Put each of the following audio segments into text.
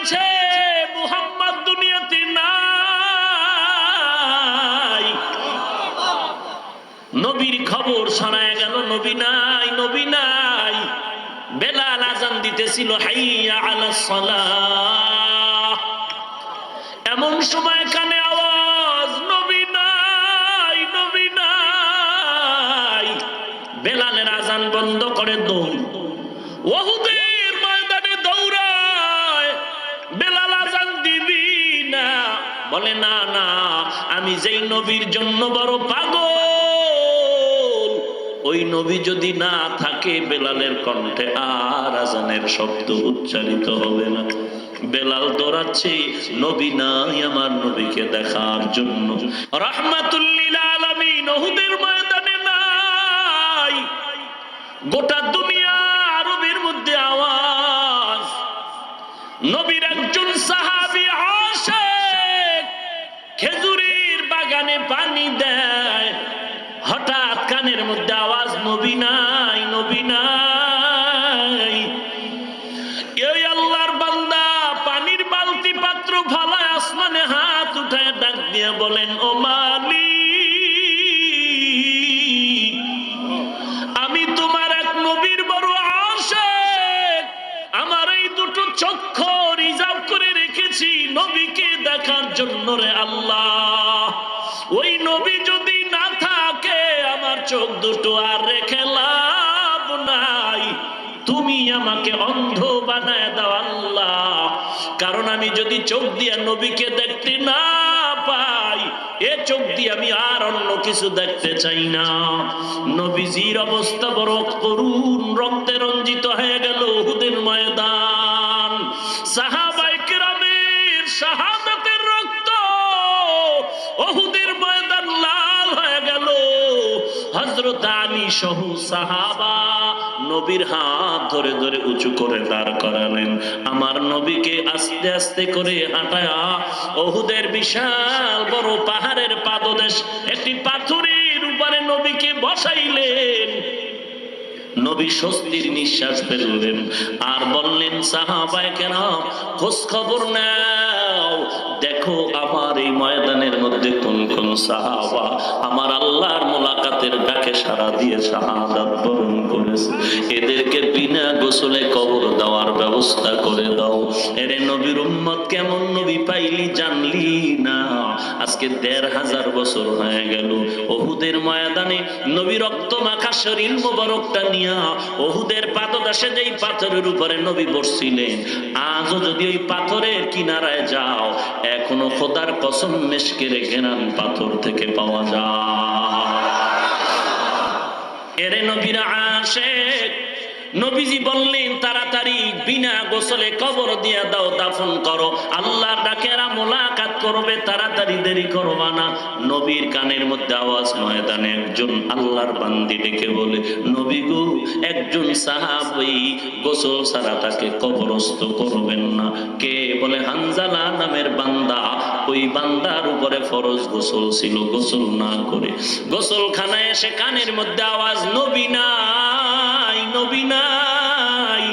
গেছে মুহাম্মদ দুনিয়াতে নাই, নবীর খবর ছড়ায় গেল নবী নাই, নবী নাই। বেলাল আযান দিতেছিল হাইয়া আলাস সালাহ, এমন সময় কানে আওয়াজ নবী নাই, নবী নাই। বেলালের আযান বন্ধ করে দৌড়, উহুদের ময়দানে দৌড়ায়। বেলাল আযান দিবি না, বলে না না, আমি যেই নবীর জন্য বড় পাগল, ওই নবী যদি না থাকে বেলালের কণ্ঠে আর আযানের শব্দ উচ্চারিত হবে না। বেলাল দৌড়াচ্ছে, নবী নাই, আমার নবীকে দেখার জন্য। রাহমাতুল লিল আলামিন উহুদের ময়দানে নাই। গোটা দুনিয়া আরবের মধ্যে আওয়াজ, নবীর একজন সাহাবী আশিক খেজুরের বাগানে পানি দেয়, হঠাৎ কানের মধ্যে আওয়াজ নবী নাই, নবী নাই। এই আল্লাহর বান্দা পানির বালতি পাত্র ফালায় আসমানে হাত উঠায় ডাক দিয়ে বলেন, ও মালিক, আমি তোমার এক নবীর বড় আশিক, আমার এই দুটো চক্ষু রিজার্ভ করে রেখেছি নবীকে দেখার জন্য রে আল্লাহ। ওই নবী যদি না থাকে আমার চোখ দুটো আর রেখে লাভ নাই, তুমি আমাকে অন্ধ বানায় দাও আল্লাহ। কারণ আমি যদি চোখ দিয়ে নবীকে দেখতে না পাই, এ চোখ দিয়ে আমি আর অন্য কিছু দেখতে চাই না। নবীজির অবস্থা বড় করুণ, রক্তে রঞ্জিত হয়ে গেল উহুদের ময়দান। সাহাবায়ে কেরামের শাহাদাতের রক্ত, উহুদের ময়দান লাল হয়ে গেল। হযরত আলী সহ সাহাবা নবীর হাত ধরে ধরে উঁচু করে দাঁড় করালেন। আমার নবীকে আস্তে আস্তে করে হাঁটায়া উহুদের বিশাল বড় পাহাড়ের পাদদেশ একটি পাথরের উপরে নবীকে বসাইলেন। নবী স্বস্তির নিঃশ্বাস ফেললেন আর বললেন, সাহাবায়ে কেরাম খোঁজ খবর নাও, দেখো আমার এই ময়দানের মধ্যে কোন কোন সাহাবা আমার আল্লাহর মোলাকাতের ডাকে সাড়া দিয়ে শাহাদাত বরণ করেছে, এদেরকে বিনা গোসলে কবর দেওয়ার ব্যবস্থা করে দাও। এরে নবীর উম্মত কেমন নবী পাইলি জানলি না? আজকে ১৫০০ বছর হয়ে গেল উহুদের ময়দানে নবী রক্ত মাখা শরীর মোবারকটা নিয়া উহুদের পাদদেশে যেই পাথরের উপরে নবী বসছিলেন, আজও যদি ওই পাথরের কিনারায় যাও, এখনো খোদার কসম মেশকের ঘেরান পাথর থেকে পাওয়া যায়। এরে নবীর আশিক, নবীজি বললেন তাড়াতাড়ি বিনা গোসলে কবর দিয়া দাও, দাফন করো, আল্লাহর ডাকেরা মোলাকাত করবে, তাড়াতাড়ি দেরি করবা না। নবীর কানের মধ্যে আওয়াজ, ময়দানে একজন আল্লাহর বান্দি ডেকে বলে, নবী গো, একজন সাহাবী গোসল ছাড়া তাকে কবরস্থ করবেন না। কে? বলে হানজালা নামের বান্দা। ওই বান্দার উপরে ফরজ গোসল ছিল, গোসল না করে গোসলখানায় এসে কানের মধ্যে আওয়াজ, নবী নাই, নবী নাই।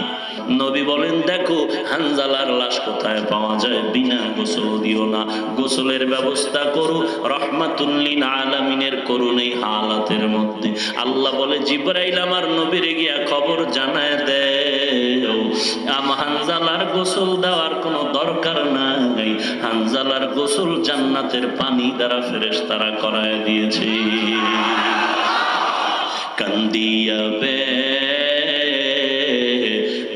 নবী বলেন, দেখো হানজালার লাশ কোথায় পাওয়া যায়, বিনা গোসল দিও না, গোসলের ব্যবস্থা করো। রাহমাতুল লিল আলামিনের করুণ এই হালাতের মধ্যে আল্লাহ বলে, জিবরাইল আমার নবীরে গিয়া খবর জানায় দেও, হানজালার গোসল দেওয়ার কোনো দরকার নাই, হানজালার গোসল জান্নাতের পানি দ্বারা ফেরেশতারা করায় দিয়েছে। কান্দিয়া বে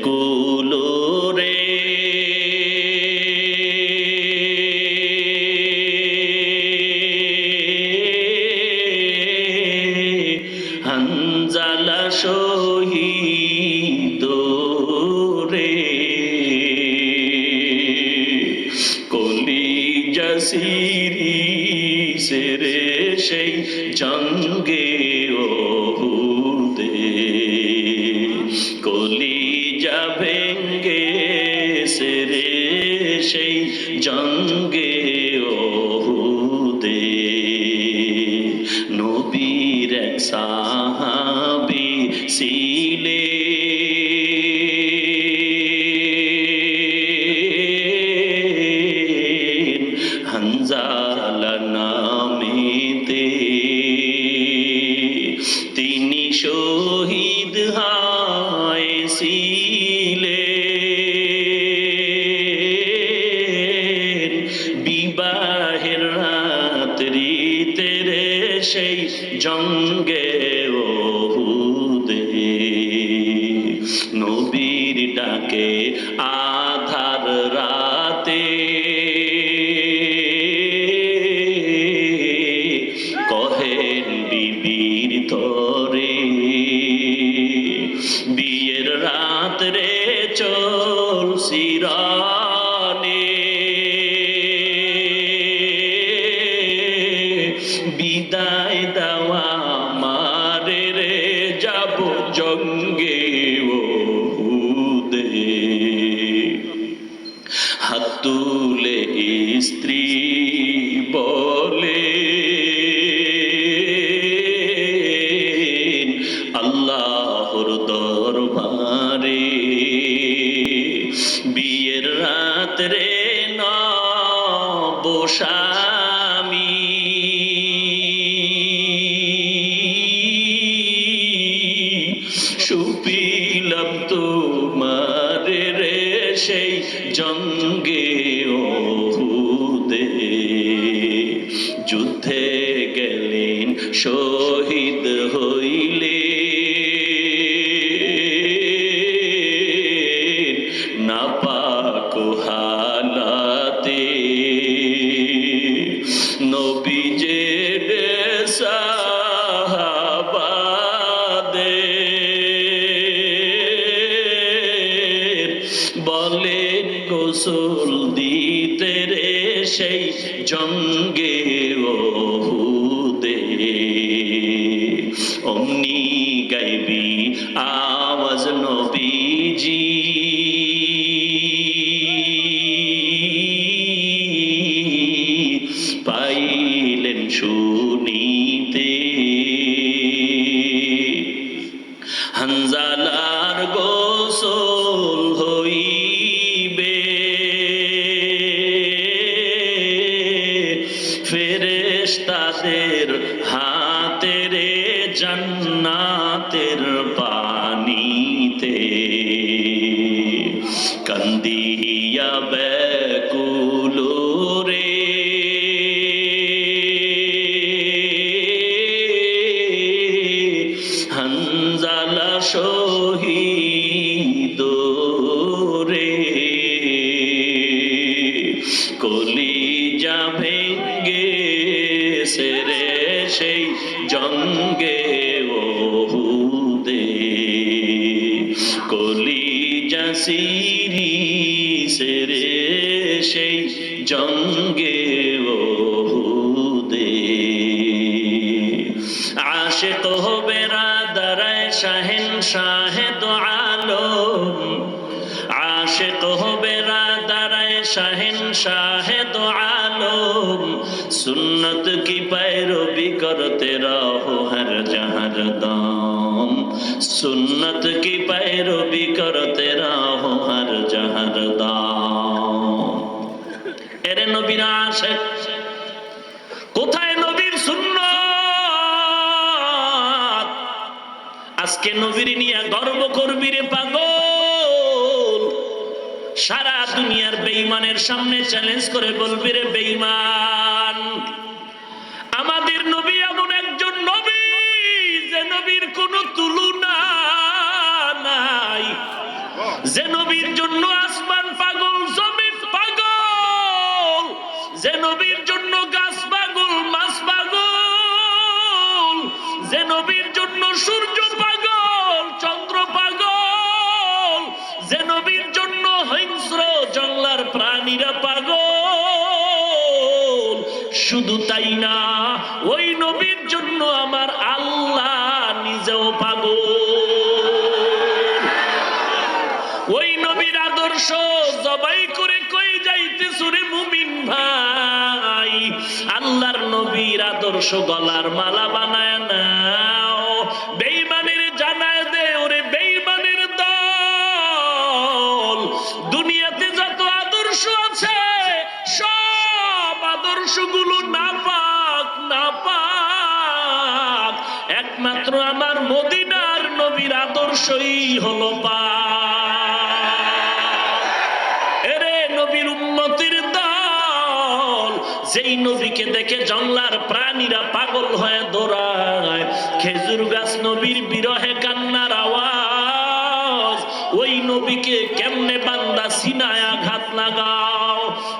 কুলোরে হানজালা শহীদ রে, কলিজা সিরিছে রে সেই জঙ্গে ওহুদে, কলিজা ভেঙ্গে রে সেই জঙ্গে ওহুদে। নবীর এক সাহাবী ছিলে জঙ্গে ওহুদে। নবীর ডাকে আধার রাতে কহেন বিবির তরে, বিয়ের রাত রে চল সিরানে, বিদায় দেওয়া মারে রে যাব জঙ্গে ওহুদে। হাত তুলে স্ত্রী বলে আল্লাহর দরবারে, বিয়ের রাত রে নব স্বামী, সুপিলাম তোমার রে সেই জঙ্গে ওহুদে। যুদ্ধে গেলেন শহীদ হইলে, নাপাক হালাতে নবীজের সাহাবাদের বলেন গোসল দিতে রে সেই জঙ্গে ওহুদে। অমনি গাইবি আওয়াজ নবীজি পাইলেন শুনিতে, হানজালার গোসল হইবে, ফেরেশতাদের হাতে রে জান্নাতের পানিতে। কান্দিয়া ব্যাকুল রে হানজালা শহীদ রে, কলিজা ভেঙ্গে সেরে সেই জঙ্গে ওহুদে। কলিজা সিরি সেরে সেই জঙ্গে ওহুদে। আশিক বেরাদারায় শাহেন শাহেদ আলম, আশিক বেরাদারায় শাহেন শাহেদ আলম, সুন্নত की पैरवी करते रहो हर जहर दम, सुन्नत की पैरवी करते रहो हर जहर दम। এরে নবীর আশিক, কোথায় নবীর সুন্নাত? আজকে নবীর নিয়ে গর্ব করবি রে পাগল। সারা দুনিয়ার বেঈমানের সামনে চ্যালেঞ্জ করে বলবি রে বেঈমান, আমাদের নবী এমন একজন নবী যে নবীর কোনো তুলনা নাই, যে নবীর জন্য আসমান পাগল, জমিন পাগল, যে নবীর জন্য গাছ পাগল, মাছ পাগল, যে নবীর জন্য সূর্য পাগল, চন্দ্র পাগল, যে নবীর জন্য হিংস্র জঙ্গলার প্রাণীরা পাগল। শুধু তাই না, ওই নবীর জন্য আমার আল্লাহ নিজেও পাগল। ওই নবীর আদর্শ জবাই করে কই যাইতেছ রে মুমিন ভাই? আল্লাহর নবীর আদর্শ গলার মালা বানায় নাও, বেঈমানের জানায় দে ওরে বেঈমানের দল। দুনিয়াতে যত আদর্শ আছে সব আদর্শগুলো নাপাক নাপাক, একমাত্র আমার মদিনার নবীর আদর্শই হলো পাক। এরে নবীর উম্মতের দল, যেই নবীকে দেখে জঙ্গলার প্রাণীরা পাগল হয়ে দৌড়ায়, খেজুর গাছ নবীর বিরহে কান্নার আওয়াজ, ওই নবীকে কেমনে বান্দা সিনায় আঘাত লাগাও,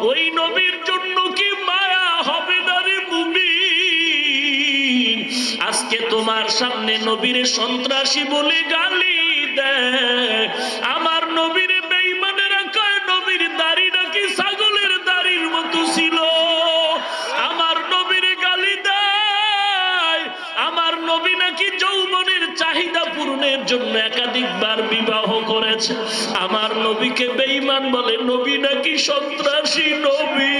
ওই নবীর জন্য কি মায়া হবে না রে মুমিন? আজকে তোমার সামনে নবীর সন্ত্রাসী বলে গালি দেয়, আমার নবীর বেঈমানেরা কয় নবীর দাড়ি নাকি ছাগলের দাড়ির মতো ছিল, আমার নবীর গালি দেয়, আমার নবী নাকি যৌবনের চাহিদা পূরণের জন্য একাধিকবার বিবাহ করেছে, আমার নবীকে বেঈমান বলে, নবী নাকি সন্ত্রাসী নবী।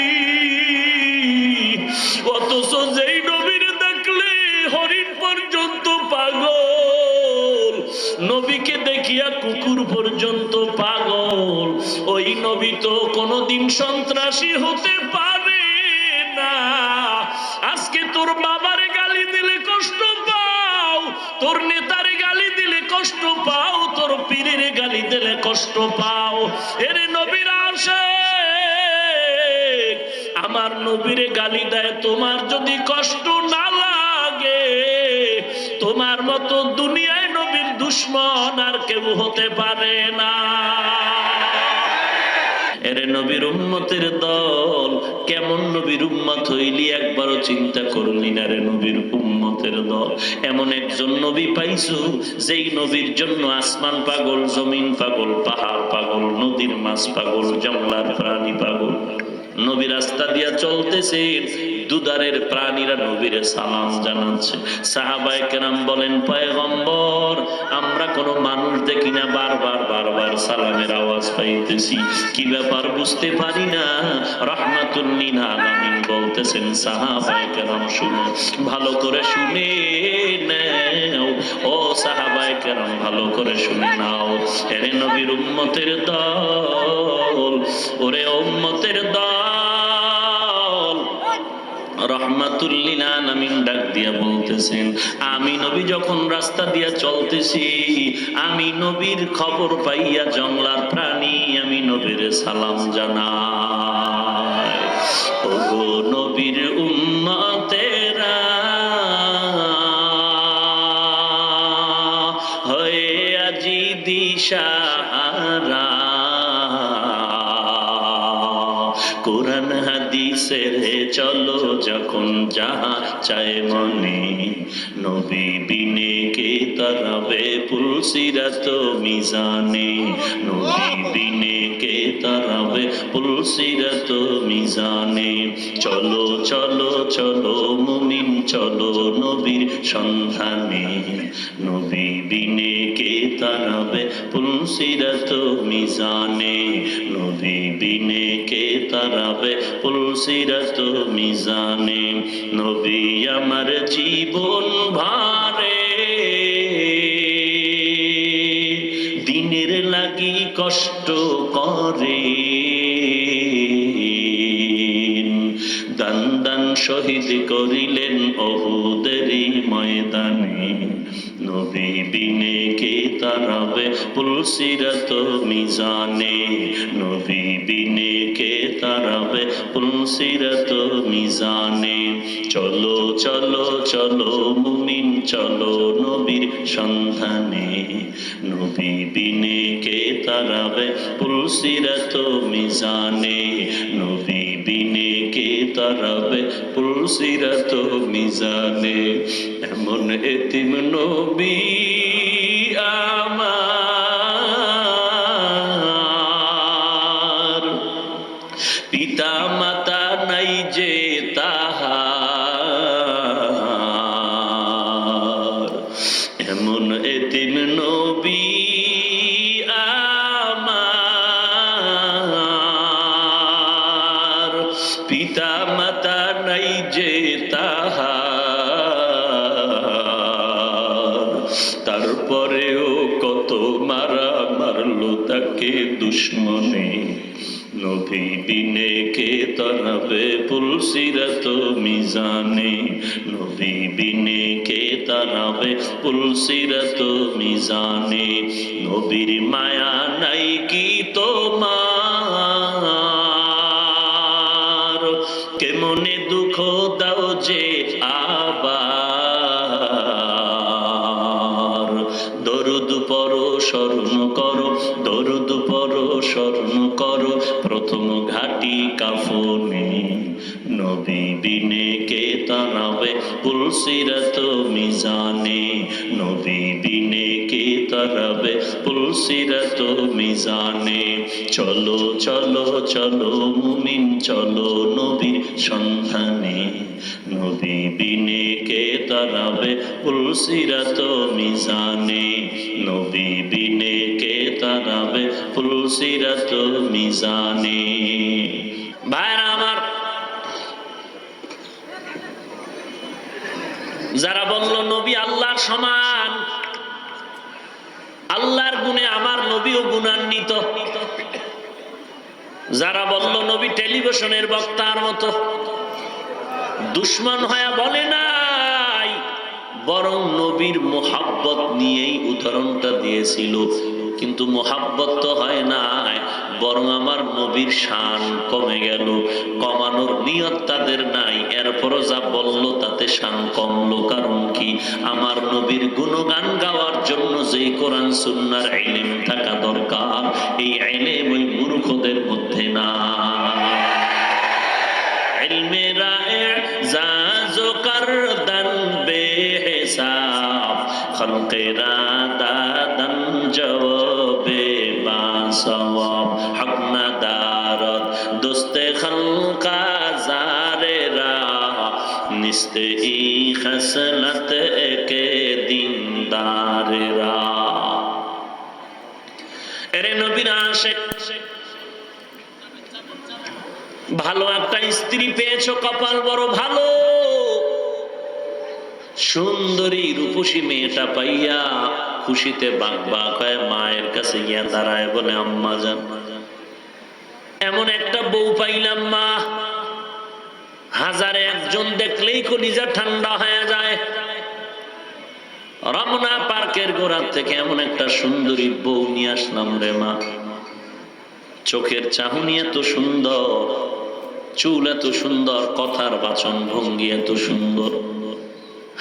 অথচ যেই নবীর দেখলে হরিণ পর্যন্ত পাগল, নবীকে দেখিয়া কুকুর পর্যন্ত পাগল, ওই নবী তো কোনোদিন সন্ত্রাসী হতে পারে না। আজকে তোর বাবারে গালি দিলে কষ্ট পাও, তোর নেতারে গালি দিলে কষ্ট পাও, তোর পীরের গালি দিলে কষ্ট পাও, এরে নবীর আশিক আমার নবীরে গালি দেয়, তোমার যদি কষ্ট না লাগে, তোমার মতো দুনিয়ায় নবীর দুশ্মন আর কেউ হতে পারে না। এরে নবীর উম্মতের দল, কেমন নবীর উম্মত হইলি একবারও চিন্তা করলি না রে নবীর উম্মতের দল? এমন একজন নবী পাইছো যেই নবীর জন্য আসমান পাগল, জমিন পাগল, পাহাড় পাগল, নদীর মাছ পাগল, জঙ্গলার প্রাণী পাগল। নবী রাস্তা দিয়া চলতেছে, দুধারের প্রাণীরা নবীরে সালাম জানাচ্ছে। সাহাবায়ে কেরাম বলেন, পয়গম্বর আমরা কোনো মানুষ দেখি না, বারবার বারবার সালামের আওয়াজ পাইতেছি, কি ব্যাপার বুঝতে পারি না। রাহমাতুল লিল আলামিন বলতেছেন, সাহাবায়ে কেরাম শুনো, ভালো করে শুনে নাও, ও সাহাবায়ে কেরাম ভালো করে শুনে নাও, এরে নবীর উম্মতের দল, ওরে উম্মতের দল। রাহমাতুল লিল আলামিন ডাক দিয়া বলতেছেন, আমি নবী যখন রাস্তা দিয়া চলতেছি, আমি নবীর খবর পাইয়া জঙ্গলার প্রাণী আমি নবীর সালাম জানাই। ওগো নবীর উম্মতেরা হয়ে আজি দিশাহারা, কোরআন হাদিসের চলো যখন যাহা চায় মনে, নবী বিনে কে তারাবে পুলসিরাত মিজানে, নবী বিনে কে তারাবে পুলসিরাত মিজানে। চলো চলো চলো মুমিন চলো নবীর সন্ধানে, নবী বিনে কে তারাবে পুলসিরাত মিজানে, নবী বিনে কে তারাবে পুলসিরাত মিজানে। নবী আমার জীবন ভারে দিনের লাগি কষ্ট করে, দান দান শহীদ করিলেন উহুদেরই ময়দানে, নবী বিনে কে তারাবে পুলসিরাত মিজানে, নবী বিনে কে তারাবে পুলসিরাত মিজানে। চলো চলো চলো মুমিন চলো নবীর সন্ধানে, নবী বিনে কে তারাবে পুলসিরাত মিজানে, নবী বিনে কে তারাবে পুলসিরাত মিজানে। এমন এতিম নবী আমার, পিতা মাতা নাই যে তাহার, এমন এতিম নবী আমার, পিতা মাতা নাই যে তাহার, তারপরেও কত মারা মারলো তাকে দুশ্মনে, নবী বিনে কে তারাবে পুলসিরাত মিজানে, নবী বিনে কে তারাবে পুলসিরাত মিজানে। নবীর মায়া নাই কি তোমার, কেমনে স্মরণ করো, দরুদ পড়ো স্মরণ করো, প্রথম ঘাটি কাফনে নবী বিনে কে তারাবে পুলসিরাত মিজানে, নবী বিনে কে তারাবে পুলসিরাত মিজানে। চলো চলো চলো মুমিন চলো নবীর সন্ধানে, নবী বিনে কে তারাবে পুলসিরাত মিজানে, নবী বিনে কে তারাবে পুলসিরাত মিজানে। ভাইরা আমার, যারা বলল নবী আল্লাহর সমান, আল্লাহর গুণে আমার নবীও গুণান্বিত, যারা বলল নবী টেলিভিশনের বক্তার মতো, দুশ্মন হয়ে বলে নাই, বরং নবীর মোহাব্বত নিয়েই উদাহরণটা দিয়েছিল। কিন্তু মোহাব্বত তো হয় নাই, বরং আমার নবীর শান কমে গেল। কমানোর নিয়ত তাদের নাই, এরপরও যা বলল তাতে শান কমলো। কারণ কি? আমার নবীর গুণগান গাওয়ার জন্য যে কোরআন সুন্নাহর ইলম থাকা দরকার, এই ইলম ওই মূর্খদের মধ্যে না। ইলমে রা'জাজো করদান বেহিসাব, খলকেরা দাদান জওয়াবে বাসওয়াব, হক না দারত দোস্তে খলকা জারেরা, নিস্তে ই খসলত কে দিনদারেরা। এরে নবীর আশিক, ভালো একটা স্ত্রী পেয়েছো, কপাল বড় ভালো। সুন্দরী রূপসী মেয়েটা পাইয়া খুশিতে বাক বাক হয়ে মায়ের কাছে গিয়া দাঁড়ায়, বলে আম্মা জান, এমন একটা বউ পাইলাম মা, হাজারে একজন দেখলেই কলিজা ঠান্ডা হয়ে যায়। রমনা পার্কের গোড়া থেকে এমন একটা সুন্দরী বউ নিয়ে আসলাম রে মা। চোখের চাহনি এত সুন্দর, চুল এত সুন্দর, কথার বাচন ভঙ্গি এত সুন্দর,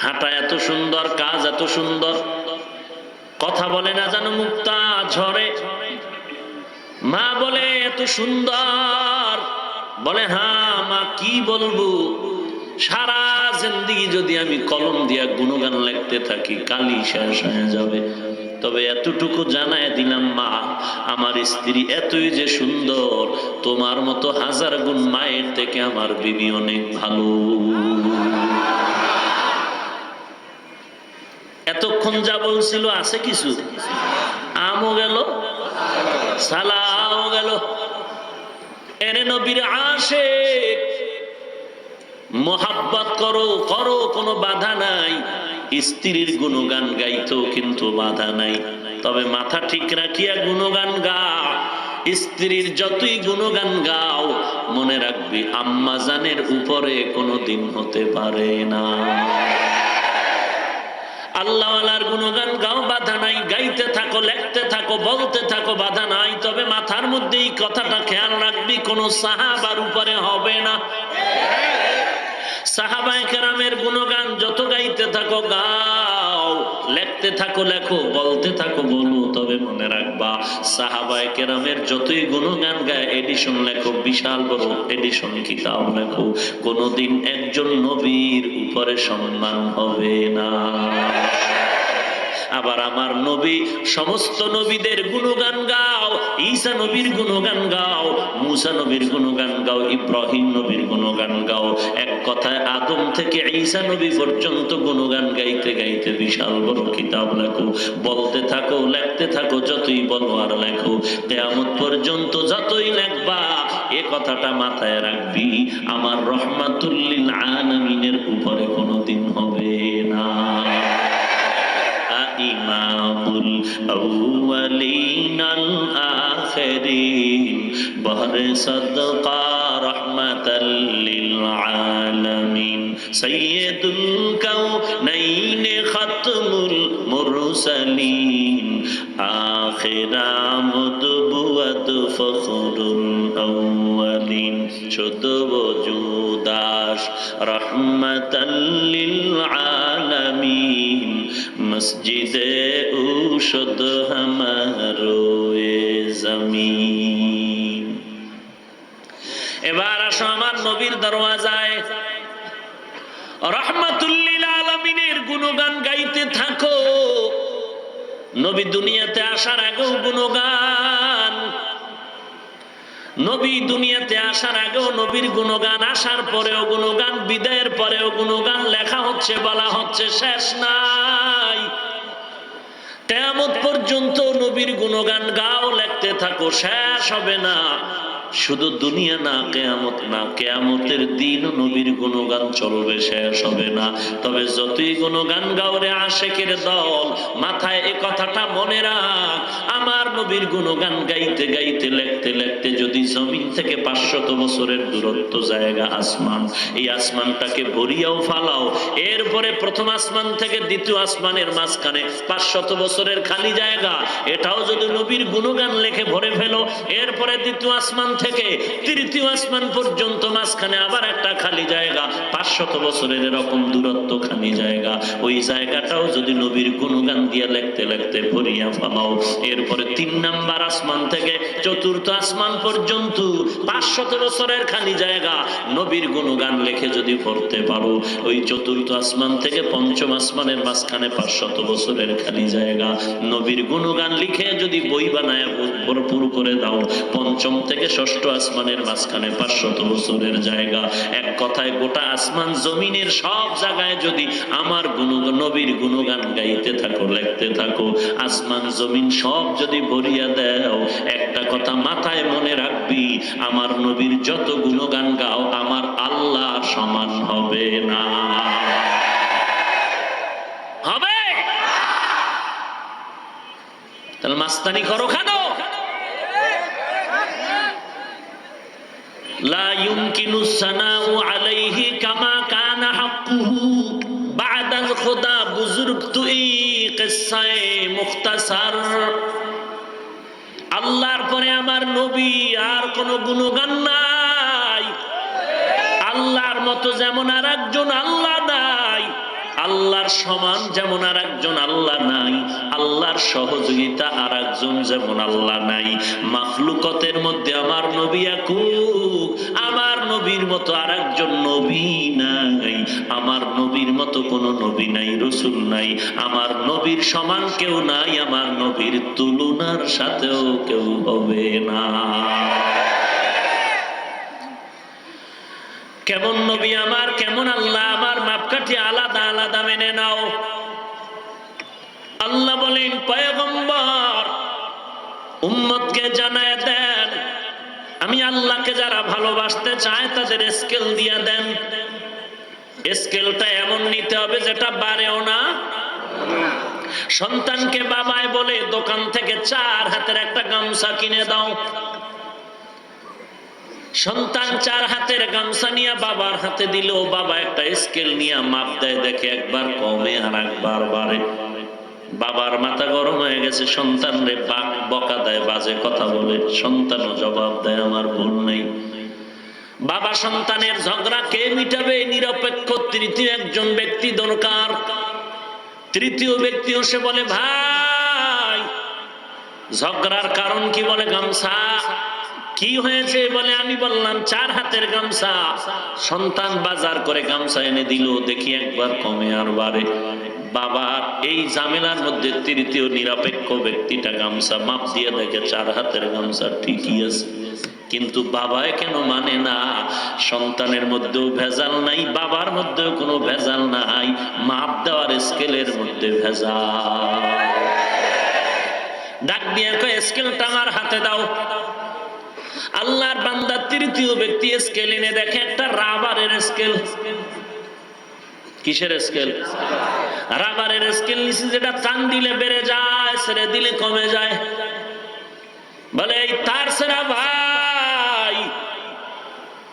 হাঁটা এত সুন্দর, কাজ এত সুন্দর, কথা বলে না যেন মুক্তা ঝরে। মা বলে এত সুন্দর, বলে হ্যাঁ মা কি বলবো, সারা জিন্দেগি যদি আমি কলম দিয়া গুণগান লিখতে থাকি কালি শেষ হয়ে যাবে। তবে এতটুকু জানায় দিলাম মা, আমার স্ত্রী এতই যে সুন্দর, তোমার মতো হাজার গুণ মায়ের থেকে আমার বিবি অনেক ভালো। এতক্ষণ যা বলছিল আছে কিছু, আমও গেল, সালাও গেল। এনে নবীর আশিক, মোহাব্বত করো করো, কোনো বাধা নাই। স্ত্রীর গুণগান গাইতো কিন্তু বাধা নাই, তবে মাথা ঠিক রাখিয়া গুণগান গাও। স্ত্রীর যতই গুণগান গাও, মনে রাখবি আম্মা জানের উপরে কোনো দিন হতে পারে না। আল্লাহওয়ালার গুণগান গাও, বাধা নাই, গাইতে থাকো, লেখতে থাকো, বলতে থাকো, বাধা নাই। তবে মাথার মধ্যে এই কথাটা খেয়াল রাখবি, কোন সাহাবার উপরে হবে না। সাহাবায়ে কেরামের গুণগান যত গাইতে থাকো গাও, লেখতে থাকো লেখো, বলতে থাকো বলো, তবে মনে রাখবা সাহাবায়ে কেরামের যতই গুণগান গায়, এডিশন লেখো, বিশাল বড় এডিশন কিতাব লেখো, কোনদিন একজন নবীর উপরে সম্মান হবে না। আবার আমার নবী, সমস্ত নবীদের গুণগান গাও, ঈসা নবীর গুণগান গাও, মুসা নবীর গুণগান গাও, ইব্রাহিম নবীর গুণগান গাও। এক কথায় আদম থেকে ঈসা নবী পর্যন্ত গুণগান গাইতে গাইতে বিশাল বড় কিতাব লেখো, বলতে থাকো, লেখতে থাকো, যতই বলো আর লেখো, কিয়ামত পর্যন্ত যতই লেখবা এ কথাটা মাথায় রাখবি, আমার রহমাতুল লিল আলামিনের উপরে কোনোদিন হবে না। ইমামুল আউয়ালিন আল আখিরিন, বহরে সাদকা রাহমাতাল লিল আলামিন, সাইয়্যিদুল কাউনাইন খাতমুল মুরসালিন, আখিরা মুদবুয়াত ফখরুল আউয়ালিন, শুদ্ধ ওজুদাস রাহমাতাল লিল আলামিন, মসজিদে ঔষধ হামারো এ জমিন। এবার আসো আমার নবীর দরওয়াজায় রাহমাতুল লিল আলামিনের গুণগান গাইতে থাকো। নবী দুনিয়াতে আসার আগেও গুণগান, নবী দুনিয়াতে আসার আগেও নবীর গুণগান, আসার পরেও গুণগান, বিদায়ের পরেও গুণগান লেখা হচ্ছে, বলা হচ্ছে, শেষ নাই। কিয়ামত পর্যন্ত নবীর গুণগান গাও, লিখতে থাকো, শেষ হবে না। শুধু দুনিয়া না, কিয়ামত না, কিয়ামতের দিন নবীর গুণগান চলবে, শেষ হবে না। তবে যতই গুণগান গাও রে আশিকের দল, মাথায় এই কথাটা মনে রাখ, আমার নবীর গুণগান গাইতে গাইতে, লিখতে লিখতে যদি জমিন থেকে 500 বছরের দূরত্ব জায়গা আসমান, এই আসমানটাকে ভরিয়াও ফালাও, এরপরে প্রথম আসমান থেকে দ্বিতীয় আসমানের মাঝখানে 500 বছরের খালি জায়গা, এটাও যদি নবীর গুণগান লেখে ভরে ফেলো, এরপরে দ্বিতীয় আসমান থেকে তৃতীয় আসমান পর্যন্ত মাঝখানে আবার একটা খালি জায়গা, 500 বছরের এরকম দূরত্ব খালি জায়গা, ওই জায়গাটাও যদি নবীর গুণগান দিয়ে লিখতে লিখতে ভরিয়া ফালাও, এরপরে 3 নাম্বার আসমান থেকে 4র্থ আসমান পর্যন্ত 500 বছরের খালি জায়গা নবীর গুণগান লিখে যদি ভরতে পারো, ওই 4র্থ আসমান থেকে 5ম আসমানের মাঝখানে 500 বছরের খালি জায়গা নবীর গুণগান লিখে যদি বই বানায় ভরপুর করে দাও, 5ম থেকে 6ষ্ঠ আসমানের মাঝখানে 500 বছরের জায়গা, এক কথায় গোটা আসমান জমিনের সব জায়গায় যদি আমার নবীর গুণগান গাইতে থাকো, লিখতে থাকো, আসমান জমিন সব যদি ভরিয়া দাও, একটা কথা মাথায় মনে রাখবি, আমার নবীর যত গুণগান গাও আমার আল্লাহ সমান হবে না। হবে? তাহলে মাস্তানি করো কেন? লা ইউমকিনু সানাউ আলাইহি কামা কানা হাক্কুহু বা'দাল খুদা। বুজুর্গ তুই কিসসায়ে মুখতাসার। আল্লাহর পরে আমার নবী, আর কোন গুণগান নাই। আল্লাহর মতো যেমন আর একজন আল্লাহ নাই, আল্লাহর সমান যেমন আর একজন আল্লাহ নাই, আল্লাহর সহযোগিতা আর একজন যেমন আল্লাহ নাই। মাখলুকতের মধ্যে আমার নবী একক, আমার নবীর মতো আর একজন নবী নাই, আমার নবীর মতো কোনো নবী নাই, রসুল নাই, আমার নবীর সমান কেউ নাই, আমার নবীর তুলনার সাথেও কেউ হবে না। কেমন নবী আমার, কেমন আল্লাহ আমার, মাপকাঠি আলাদা আলাদা মেনে নাও। আল্লাহ বলেন, পয়গম্বর উম্মতকে জানায় দেন, আমি আল্লাহকে যারা ভালোবাসতে চায় তাদের স্কেল দিয়া দেন। স্কেলটা এমন নিতে হবে যেটা বাড়েও না। সন্তানকে বাবায় বলে দোকান থেকে 4 হাতের একটা গামছা কিনে দাও। সন্তান 4 হাতের গামছা নিয়ে বাবার হাতে দিল, বাবা একটা স্কেল নিয়ে মাপ দেয়, দেখে একবার কমে আর একবার বাড়ে। বাবার মাথা গরম হয়ে গেছে, সন্তান রে বকা দেয়, বাজে কথা বলে, সন্তানও জবাব দেয় আমার ভুল নেই। বাবা সন্তানের ঝগড়া কে মিটাবে? নিরপেক্ষ তৃতীয় একজন ব্যক্তি দরকার। তৃতীয় ব্যক্তি এসে বলে, ভাই ঝগড়ার কারণ কি? বলে গামছা। কি হয়েছে? বলে আমি বললাম 4 হাতের গামছা। সন্তান বাজার করে গামছা এনে দিল, দেখি একবার কমে আর বাড়ে। বাবার এই ঝামেলার মধ্যে তৃতীয় নিরপেক্ষ ব্যক্তিটা গামছা মাপ দিয়ে দেখে 4 হাতের গামছা ঠিকই আছে, কিন্তু বাবায় কেন মানে না? সন্তানের মধ্যেও ভেজাল নাই, বাবার মধ্যেও কোনো ভেজাল নাই, মাপ দেওয়ার স্কেলের মধ্যে ভেজাল। ডাক দিয়ে কয়, স্কেলটা আমার হাতে দাও। আল্লাহর বান্দা তৃতীয় ব্যক্তি স্কেল এনে দেখে একটা রাবারের স্কেল। কিসের স্কেল? রাবারের স্কেল নিচে, যেটা টান দিলে বেড়ে যায়, ছেড়ে দিলে কমে যায়। বলে এই তার সেরা ভাই,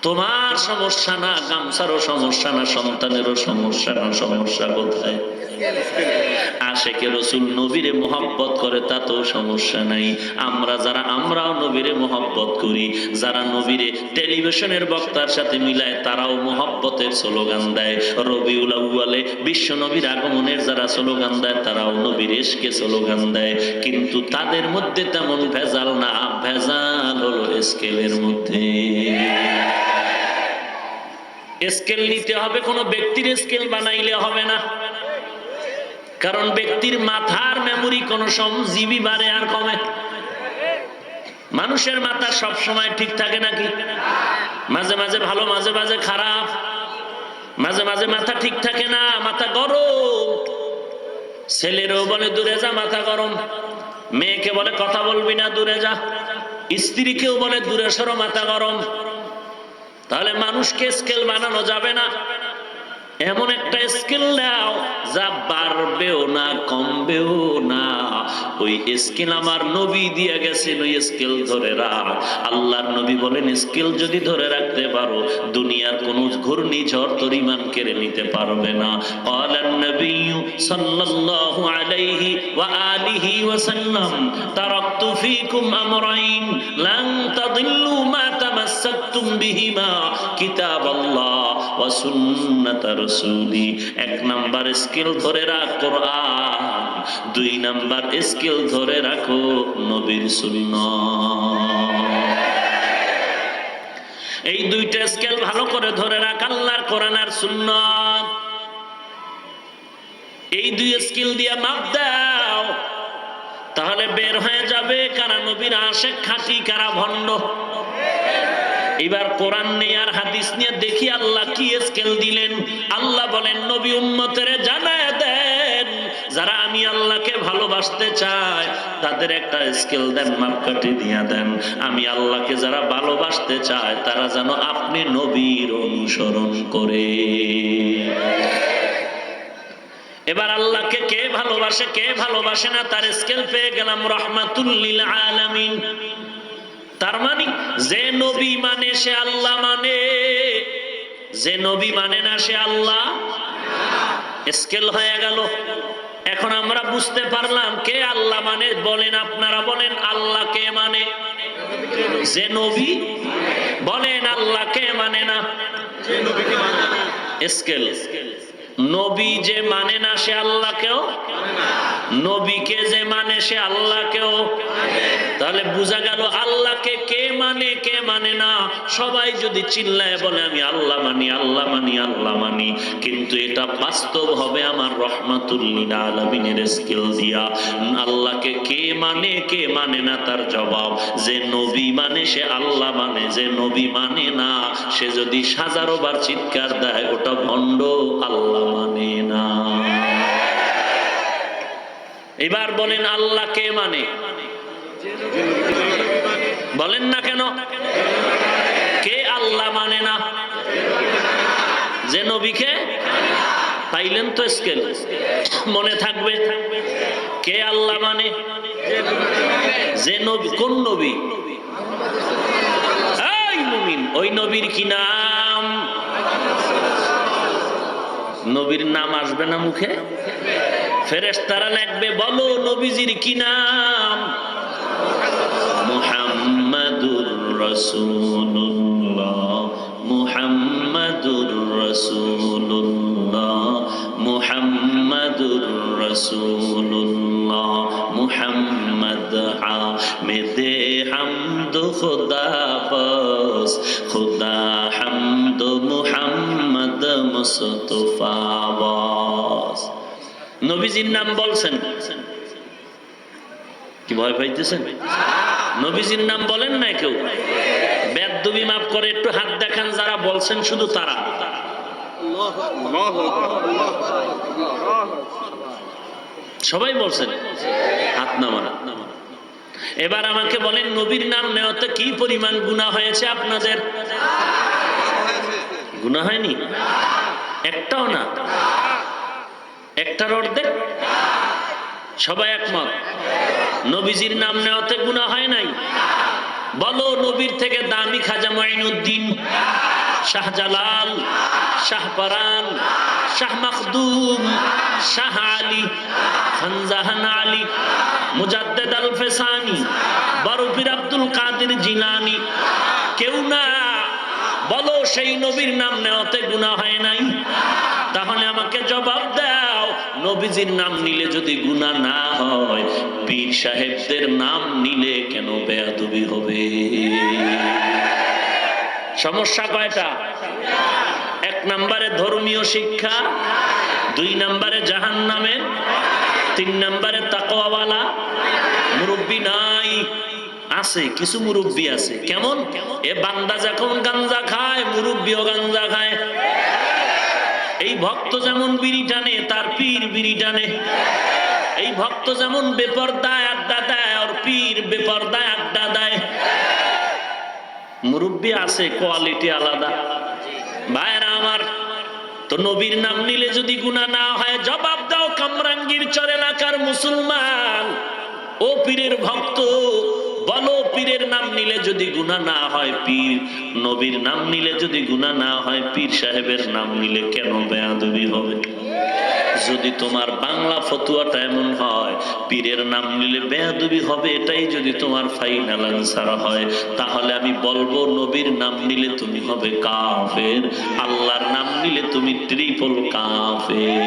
তোমার সমস্যা না, গামছারও সমস্যা না, সন্তানেরও সমস্যা না, সমস্যা কোথায়? আশেকে রসুল নবীরে মোহাব্বত করে তাতেও সমস্যা নাই। আমরাও নবীরে মোহাব্বত করি, যারা নবীরে টেলিভিশনের বক্তার সাথে মিলায় তারাও মোহাব্বতের স্লোগান দেয়। রবিউল আউয়ালে বিশ্ব নবীর আগমনের যারা স্লোগান দেয় তারাও নবীর ইশকে স্লোগান দেয়, কিন্তু তাদের মধ্যে তেমন ভেজাল না, ভেজাল হলো স্কেলের মধ্যে। স্কেল নিতে হবে, কোনো ব্যক্তির স্কেল বানাইলে হবে না, কারণ ব্যক্তির মাথার মেমোরি কোন জিবি বাড়ে আর কমে। মানুষের মাথা সব সময় ঠিক থাকে নাকি? মাঝে মাঝে ভালো, মাঝে মাঝে খারাপ, মাঝে মাঝে মাথা ঠিক থাকে না, মাথা গরম। ছেলেরও বলে দূরে যা, মাথা গরম। মেয়েকে বলে কথা বলবি না, দূরে যা। স্ত্রীকেও বলে দূরে সরো, মাথা গরম। তাহলে মানুষকে স্কেল বানানো যাবে না। এমন একটা স্কেল নাও যা বাড়বেও না, কমবেও না। ওই স্কেল আমার নবী দিয়ে গেছেন, ওই স্কেল ধরে রাখ। আল্লাহর নবী বলেন, স্কেল যদি ধরে রাখতে পারো, দুনিয়ার কোন ঘূর্ণিঝড় তোর ঈমান কেড়ে নিতে পারবে না। ক্বালান নবিয়্যু সাল্লাল্লাহু আলাইহি ওয়া আলিহি ওয়া সাল্লাম, তারাকতু ফীকুম আমরাইন লান তাদিল্লু মা তামাসসাকতুম বিহিমা, কিতাবাল্লাহ ওয়া সুন্নাতার রাসূলি। এক নাম্বার স্কিল ধরে রাখ কোরআন, দুই নাম্বার স্কিল ধরে রাখো নবীর সুন্নাত। এই দুইটা স্কেল ভালো করে ধরে রাখ, আল্লাহর কোরআন আর সুন্নাত। এই দুই স্কিল দিয়ে মাপ দাও, তাহলে বের হয়ে যাবে কারা নবীর আশিক খাঁটি, কারা ভণ্ড। এবার কোরআন নিয়ে আর হাদিস নিয়ে দেখি আল্লাহ কি স্কেল দিলেন। আল্লাহ বলেন, নবী উম্মতের জানায় দেন, যারা আমি আল্লাহকে ভালোবাসতে চায় তাদের একটা স্কেল দেন, মাপকাঠি দিয়ে দেন। আমি আল্লাহকে যারা ভালোবাসতে চায় তারা যেন আপনি নবীর অনুসরণ করে। এবার আল্লাহকে কে ভালোবাসে, কে ভালোবাসে না, তার স্কেল পেয়ে গেলাম, রাহমাতুল লিল আলামিন। তার মানে যে নবী মানে সে আল্লাহ মানে, যে নবী মানে না সে আল্লাহ। স্কেল হয়ে গেল। এখন আমরা বুঝতে পারলাম কে আল্লাহ মানে। বলেন, আপনারা বলেন, আল্লাহ কে মানে? যে নবী। বলেন, আল্লাহ কে মানে না? স্কেল। নবী যে মানে না সে আল্লাহকেও, নবীকে যে মানে সে আল্লাহকেও। তাহলে বোঝা গেল আল্লাহকে কে মানে, কে মানে না। সবাই যদি চিল্লায় বলে আমি আল্লাহ মানি, আল্লাহ মানি, আল্লাহ মানি, কিন্তু এটা বাস্তব হবে আমার রাহমাতুল লিল আলামিনের স্কেল দিয়া। আল্লাহকে কে মানে, কে মানে না, তার জবাব যে নবী মানে সে আল্লাহ মানে, যে নবী মানে না সে যদি 1000 বার চিৎকার দেয় ওটা ভণ্ড, আল্লাহ মানে না। এবার বলেন, আল্লাহ কে মানে? বলেন না কেন? কে আল্লাহ মানে না? যে নবীকে। পাইলেন তো স্কেল, মনে থাকবে। কে আল্লাহ মানে? যে নবী। কোন নবী? এই মুমিন, ওই নবীর কি নাম? নবীর নাম আসবে না মুখে? ফেরেশতারা লিখবে, বলো নবীজির কি নাম? মুহাম্মাদুর রাসূলুল্লাহ, মুহাম্মাদুর রাসূলুল্লাহ, মুহাম্মাদুর রাসূলুল্লাহ, মুহাম্মদ হামিদে হামদ খুদা বাস, খুদা হামদ মুহাম্মদ মুস্তাফা বাস। নবীজির নাম বলছেন কি? ভয় পাইতেছেন? নবীজির নাম বলেন না কেউ? বেদবি মাফ করে একটু হাত দেখান যারা বলছেন, শুধু তারা। সবাই বলছেন, হাত নামান। এবার আমাকে বলেন, নবীর নাম নেওয়াতে কি পরিমাণ গুনাহ হয়েছে আপনাদের? গুনাহ হয়নি? একটাও না? একটার অর্ধেক? সবাই একমত? নবীজির নাম নেওয়াতে গুনাহ হয় নাই? বলো, নবীর থেকে দামি খাজা মাইনুদ্দিন শাহজালাল, শাহপরান, শাহ মখদুম, শাহ আলী, খানজাহান আলী, মুজাদ্দেদ আল ফেসানি, বড় পীর আব্দুল কাদের জিলানী। কেউ না। বলো সেই নবীর নাম নেওয়াতে গুনাহ হয় নাই? তাহলে আমাকে জবাব দাও, নবীজির নাম নিলে যদি গুনাহ না হয়, পীর সাহেবদের নাম নিলে কেন বেয়াদবি হবে? সমস্যা কয়টা? এক নম্বরে ধর্মীয় শিক্ষা, দুই নম্বরে জাহান্নামের, তিন নম্বরে তাকওয়াওয়ালা মুরব্বি নাই। আছে কিছু মুরব্বি আছে। কেমন? এ বান্দা যখন গাঞ্জা খায়, মুরব্বিও গাঞ্জা খায়। এই ভক্ত যেমন বিড়ি টানে, তার পীর বিড়ি টানে। এই ভক্ত যেমন বেপরদায় আড্ডা দেয়, আর পীর বেপরদায় আড্ডা দেয়। মুরব্বি আছে, কোয়ালিটি আলাদা। ভাইরা আমার, তো নবীর নাম নিলে যদি গুনাহ না হয়, জবাব দাও কামরাঙ্গীর চর এলাকার মুসলমান, ও পীরের ভক্ত, বলো পীরের নাম নিলে যদি গুনাহ না হয়, পীর নবীর নাম নিলে যদি গুনাহ না হয়, পীর সাহেবের নাম নিলে কেন বেয়াদবি হবে? যদি তোমার বাংলা ফতুয়াটা এমন হয় পীরের নাম নিলে বেয়াদবি হবে, এটাই যদি তোমার ফাইনাল আনসার হয়, তাহলে আমি বলবো নবীর নাম নিলে তুমি হবে কাফের, আল্লাহর নাম নিলে তুমি ট্রিপল কাফের।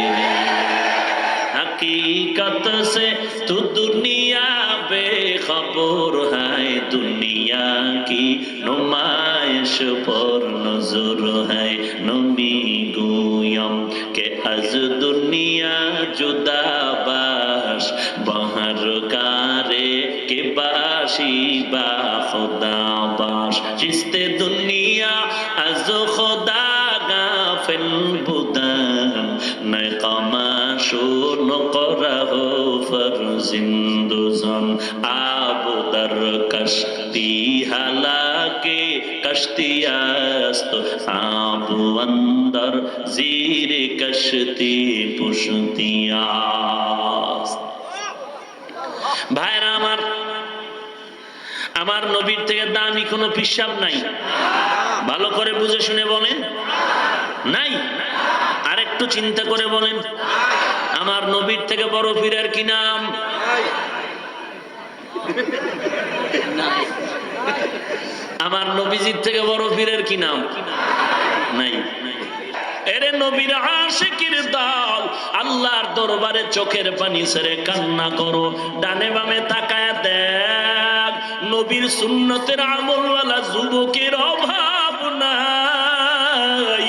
हकीकत से तू दुनिया बेखबर है, दुनिया की नुमाइश पर नजर है। नबी गोयम के अज दुनिया जुदा बाश, बाहर कारे के बाशी बा खुदा बाश। चिस्ते दुनिया अज खुदा गाफिल बुदान, नए कमाशो नकरह फरजिंदुजन। आबो दर कश्ती हालाके कश्ती आस्त, आबो अंदर जीरे कश्ती पुश्ती आस्त। भाईरा আমার, আমার নবীর থেকে দামি কোনো পিশাব নাই। ভালো করে বুঝে শুনে বলেন, নাই। আর একটু চিন্তা করে বলেন, আমার নবীর থেকে বড় পীরের কি নাম? আমার নবীজির থেকে বড় পীরের কি নাম? নাই। এরে নবীর আশিকের দল, আল্লাহর দরবারে চোখের পানি ছেড়ে কান্না করো, ডানে বামে তাকায় দেখ, নবীর সুন্নতের আমলওয়ালা যুবকের অভাব নাই।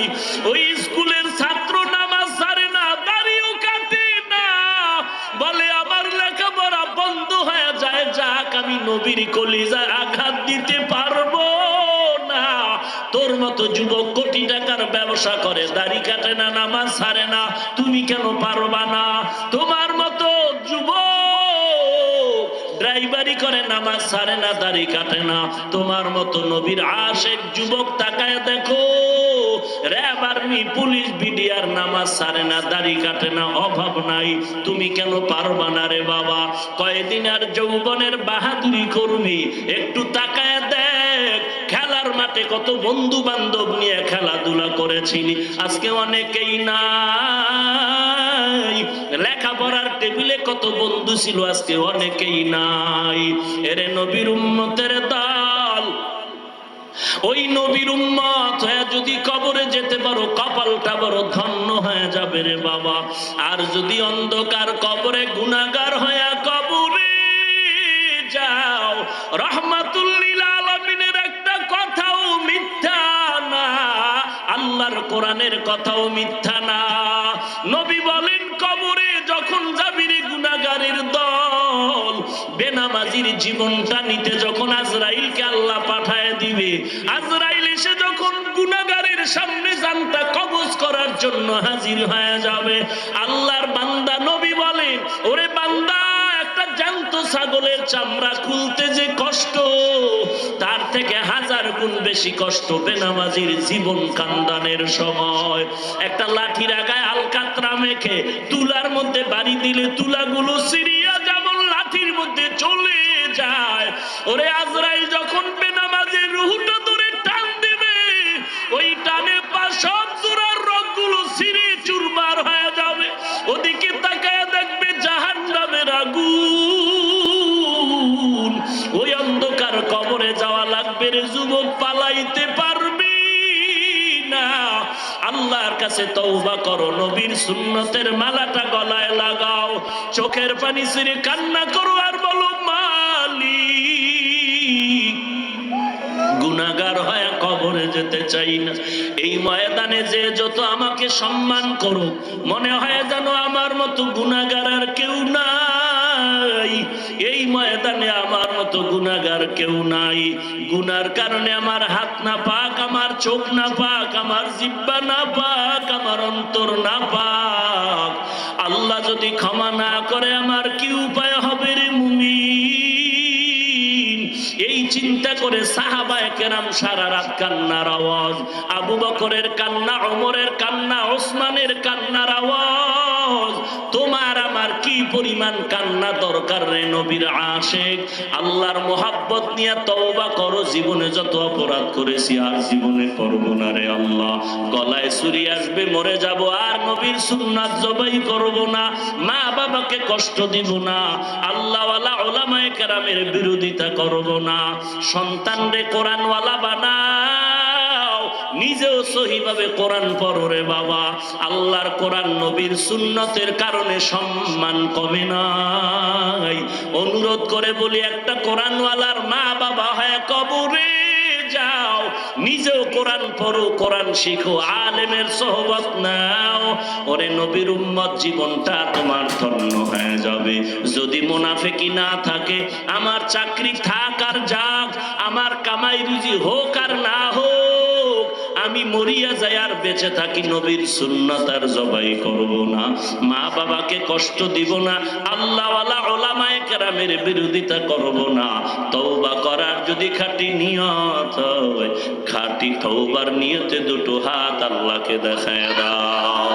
ওই স্কুলের ছাত্র নামাজ ছাড়ে না, দাড়িও কাটে না, বলে আমার লেখাপড়া বন্ধ হয়ে যায়, যাক আমি নবীর কলিজায় আঘাত দিতে পারবো না। তোর মতো যুবক কোটি টাকার ব্যবসা করে, দাড়ি কাটে না, নামাজ ছাড়ে না, তুমি কেন পারবা না? তোমার মতো যুবক ড্রাইভারি করে, নামাজ ছাড়ে না, দাড়ি কাটে না, তোমার মতো নবীর আশিক যুবক তাকায় দেখো, র‍্যাব আর্মি পুলিশ বিডিআর নামাজ ছাড়ে না, দাড়ি কাটে না, অভাব নাই, তুমি কেন পারবা না রে বাবা? কয়দিন আর যৌবনের বাহাদুরি করবি, একটু তাকায় দেখ, খেলার মাঠে কত বন্ধু বান্ধব নিয়ে খেলাধুলা করেছিলি, আজকে অনেকেই নাই। লেখাপড়ার টেবিলে কত বন্ধু ছিল, আজকে অনেকেই নাই। এরে নবীর উম্মতের দল, ওই নবীর উম্মত হয়ে যদি কবরে যেতে পারো, কপালটা বড় ধন্য হয়ে যাবে রে বাবা। আর যদি অন্ধকার কবরে গুনাহগার হয়ে কবরে যাও, রহমাতুল লিল আলামিনের একটা কথাও মিথ্যা না, আল্লাহর কোরআনের কথাও মিথ্যা না। নবী বলেন, কবরে যখন যাবি রে গুনাহগারের দল, বেনামাজির জীবনটা নিতে যখন আজরাইলকে আল্লাহ পাঠায় দিবে, আজরাইল এসে যখন গুনাহগারের সামনে জানটা কবজ করার জন্য হাজির হয়ে যাবে, আল্লাহর বান্দা নবী বলেন, ওরে বান্দা, একটা জ্যান্ত ছাগলের চামড়া খুলতে যে কষ্ট, তার থেকে 1000 গুণ বেশি কষ্ট বেনামাজির জীবন কান্দানের সময়। একটা লাঠির আগায় আলকাতরা মেখে তুলার মধ্যে বাড়ি দিলে তুলাগুলো সিরিয়া যেমন লাঠির মধ্যে চলে যায়, ওরে আজরাইল যখন বেনামাজির রূহটা ধরে টান দেবে, ওই টানে কাছে তওবা করো, নবীর সুন্নতের মালাটা গলায় লাগাও, চোখের পানি ছেড়ে কান্না করো আর বলো মালিক, গুনাহগার হয়ে কবরে যেতে চাই না। এই ময়দানে যে যত আমাকে সম্মান করো, মনে হয় যেন আমার মতো গুনাহগার আর কেউ নাই। এই ময়দানে আমার মতো গুনাহগার কেউ নাই। গুনার কারণে আমার হাত না পাক, আমার চোখ না পাক, আমার জিহ্বা না পাক, আমার অন্তর না পাক। আল্লাহ যদি ক্ষমা না করে আমার কি উপায় হবে রে মুমিন? এই চিন্তা করে সাহাবায়ে কেরাম সারা রাত কান্নার আওয়াজ, আবু বকরের কান্না, ওমরের কান্না, ওসমানের কান্নার আওয়াজ। তোমার আমার কি পরিমাণ কান্না দরকার রে নবীর আশিক। আল্লাহর মোহাব্বত নিয়ে তওবা করো, জীবনে যত অপরাধ করেছি আর জীবনে করব না রে আল্লাহ। গলায় ছুরি আসবে, মরে যাব, আর নবীর সুন্নাত জবাই করব না, মা বাবাকে কষ্ট দিব না, আল্লাহওয়ালা উলামায়ে কেরামের বিরোধিতা করব না, সন্তানরে কোরআনওয়ালা বানাও, নিজেও সহিভাবে কোরআন পড়ো রে বাবা। আল্লাহর কোরআন নবীর সুন্নতের কারণে সম্মান কমে নাই। অনুরোধ করে বলি, একটা কোরআনওয়ালার মা বাবা হয়ে কবরে যাও, নিজেও কোরআন পড়ো, কোরআন শিখো, আলেমের সোহবত নাও। ওরে নবীর উম্মত, জীবনটা তোমার ধন্য হয়ে যাবে। যদি মুনাফিকি না থাকে, আমার চাকরি থাক আর যাক, আমার কামাই রুজি হোক আর না হোক, আমি মরিয়া যাই আর বেঁচে থাকি, নবীর সুন্নাত আর জবাই করব না, মা বাবাকে কষ্ট দিব না, আল্লাহওয়ালা উলামায়ে কেরামের বিরোধিতা করব না। তওবা করার যদি খাঁটি নিয়ত হয়, খাঁটি তওবার নিয়তে দুটো হাত আল্লাহকে দেখায় দাও।